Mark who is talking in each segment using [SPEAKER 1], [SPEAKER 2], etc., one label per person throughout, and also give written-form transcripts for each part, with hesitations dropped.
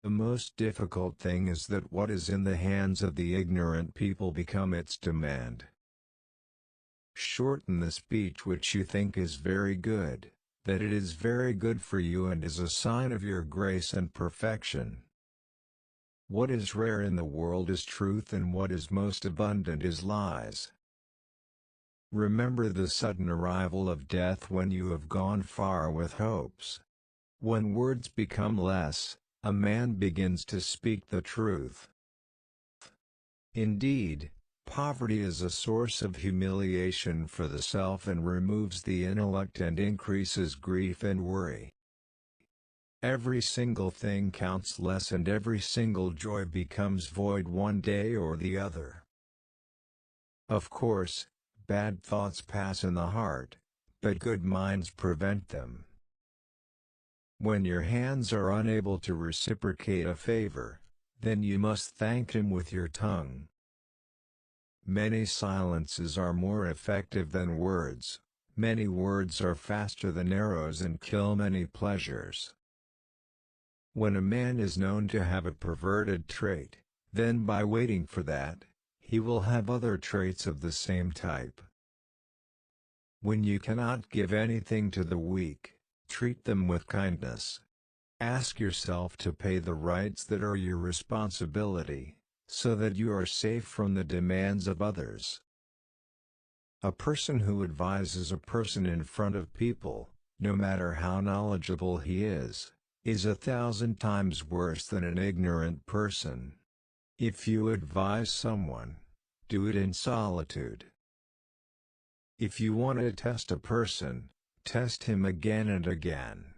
[SPEAKER 1] The most difficult thing is that what is in the hands of the ignorant people become its demand. Shorten the speech which you think is very good, that it is very good for you and is a sign of your grace and perfection. What is rare in the world is truth, and what is most abundant is lies. Remember the sudden arrival of death when you have gone far with hopes. When words become less, a man begins to speak the truth. Indeed, poverty is a source of humiliation for the self and removes the intellect and increases grief and worry. Every single thing counts less, and every single joy becomes void one day or the other. Of course, bad thoughts pass in the heart, but good minds prevent them. When your hands are unable to reciprocate a favor, then you must thank him with your tongue. Many silences are more effective than words, many words are faster than arrows and kill many pleasures. When a man is known to have a perverted trait, then by waiting for that, he will have other traits of the same type. When you cannot give anything to the weak, treat them with kindness. Ask yourself to pay the rights that are your responsibility, so that you are safe from the demands of others. A person who advises a person in front of people, no matter how knowledgeable he is 1,000 times worse than an ignorant person. If you advise someone, do it in solitude. If you want to test a person, test him again and again.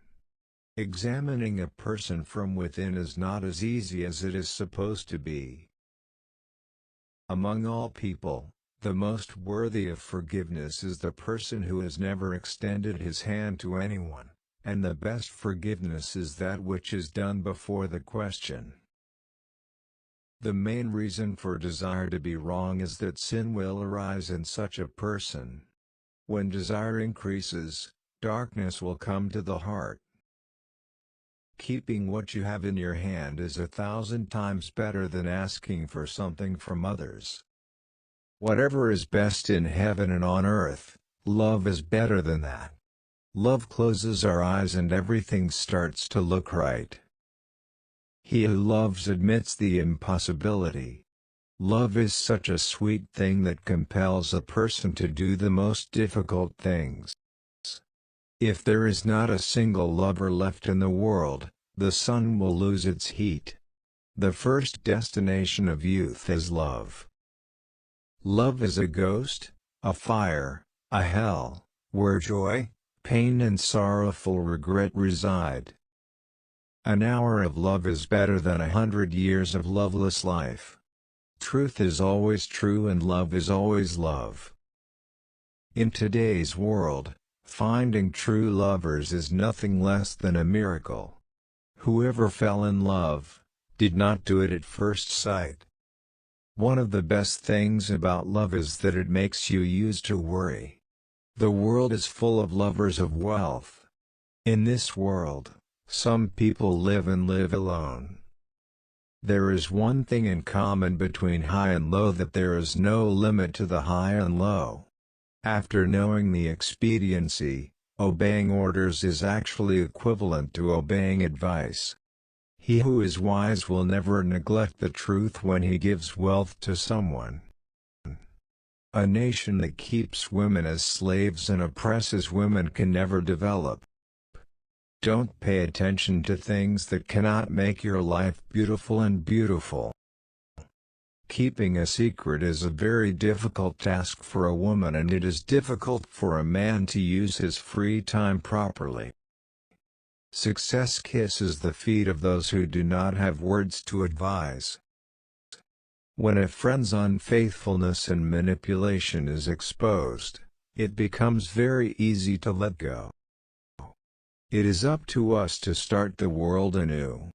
[SPEAKER 1] Examining a person from within is not as easy as it is supposed to be. Among all people, the most worthy of forgiveness is the person who has never extended his hand to anyone, and the best forgiveness is that which is done before the question. The main reason for desire to be wrong is that sin will arise in such a person. When desire increases, darkness will come to the heart. Keeping what you have in your hand is 1,000 times better than asking for something from others. Whatever is best in heaven and on earth, love is better than that. Love closes our eyes and everything starts to look right. He who loves admits the impossibility. Love is such a sweet thing that compels a person to do the most difficult things. If there is not a single lover left in the world, the sun will lose its heat. The first destination of youth is love. Love is a ghost, a fire, a hell, where joy, pain and sorrowful regret reside. An hour of love is better than 100 years of loveless life. Truth is always true and love is always love. In today's world, finding true lovers is nothing less than a miracle. Whoever fell in love, did not do it at first sight. One of the best things about love is that it makes you used to worry. The world is full of lovers of wealth. In this world, some people live alone. There is one thing in common between high and low, that there is no limit to the high and low. After knowing the expediency, obeying orders is actually equivalent to obeying advice. He who is wise will never neglect the truth when he gives wealth to someone. A nation that keeps women as slaves and oppresses women can never develop. Don't pay attention to things that cannot make your life beautiful and beautiful. Keeping a secret is a very difficult task for a woman, and it is difficult for a man to use his free time properly. Success kisses the feet of those who do not have words to advise. When a friend's unfaithfulness and manipulation is exposed, it becomes very easy to let go. It is up to us to start the world anew.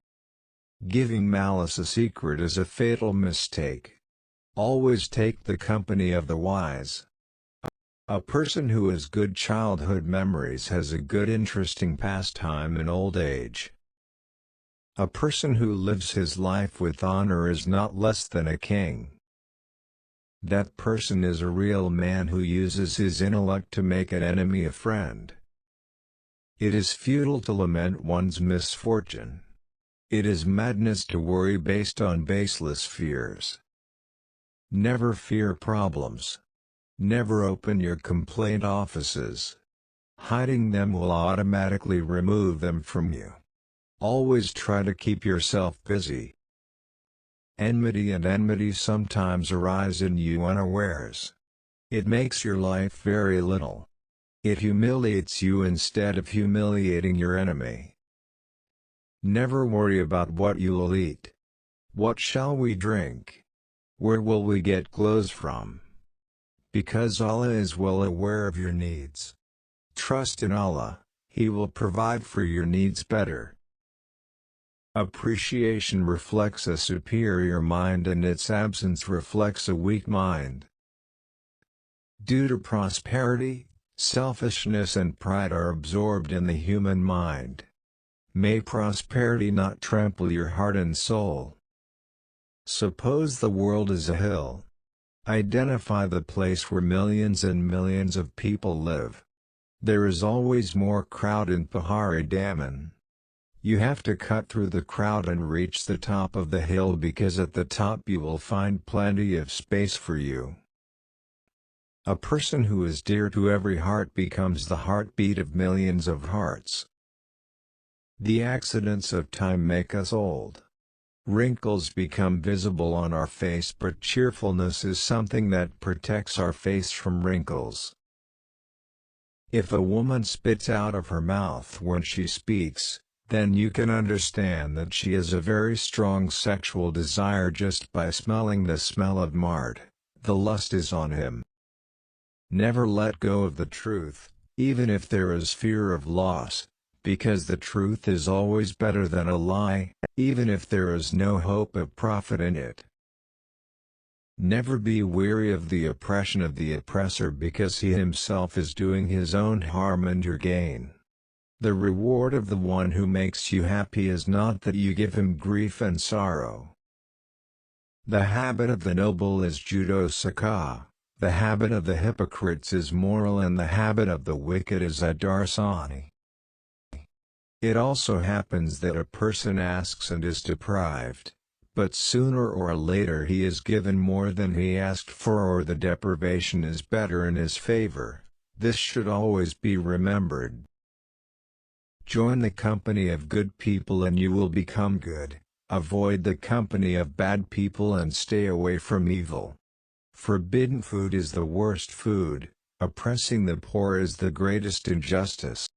[SPEAKER 1] Giving malice a secret is a fatal mistake. Always take the company of the wise. A person who has good childhood memories has a good interesting pastime in old age. A person who lives his life with honor is not less than a king. That person is a real man who uses his intellect to make an enemy a friend. It is futile to lament one's misfortune. It is madness to worry based on baseless fears. Never fear problems. Never open your complaint offices. Hiding them will automatically remove them from you. Always try to keep yourself busy. Enmity sometimes arise in you unawares. It makes your life very little. It humiliates you instead of humiliating your enemy. Never worry about what you will eat. What shall we drink? Where will we get clothes from? Because Allah is well aware of your needs. Trust in Allah, He will provide for your needs better. Appreciation reflects a superior mind and its absence reflects a weak mind. Due to prosperity, selfishness and pride are absorbed in the human mind. May prosperity not trample your heart and soul. Suppose the world is a hill. Identify the place where millions and millions of people live. There is always more crowd in Pahari Daman. You have to cut through the crowd and reach the top of the hill because at the top you will find plenty of space for you. A person who is dear to every heart becomes the heartbeat of millions of hearts. The accidents of time make us old. Wrinkles become visible on our face, but cheerfulness is something that protects our face from wrinkles. If a woman spits out of her mouth when she speaks, then you can understand that she has a very strong sexual desire just by smelling the smell of Mard. The lust is on him. Never let go of the truth, even if there is fear of loss, because the truth is always better than a lie, even if there is no hope of profit in it. Never be weary of the oppression of the oppressor because he himself is doing his own harm and your gain. The reward of the one who makes you happy is not that you give him grief and sorrow. The habit of the noble is judo sakha, the habit of the hypocrites is moral, and the habit of the wicked is adarsani. It also happens that a person asks and is deprived, but sooner or later he is given more than he asked for, or the deprivation is better in his favor. This should always be remembered. Join the company of good people and you will become good. Avoid the company of bad people and stay away from evil. Forbidden food is the worst food, oppressing the poor is the greatest injustice.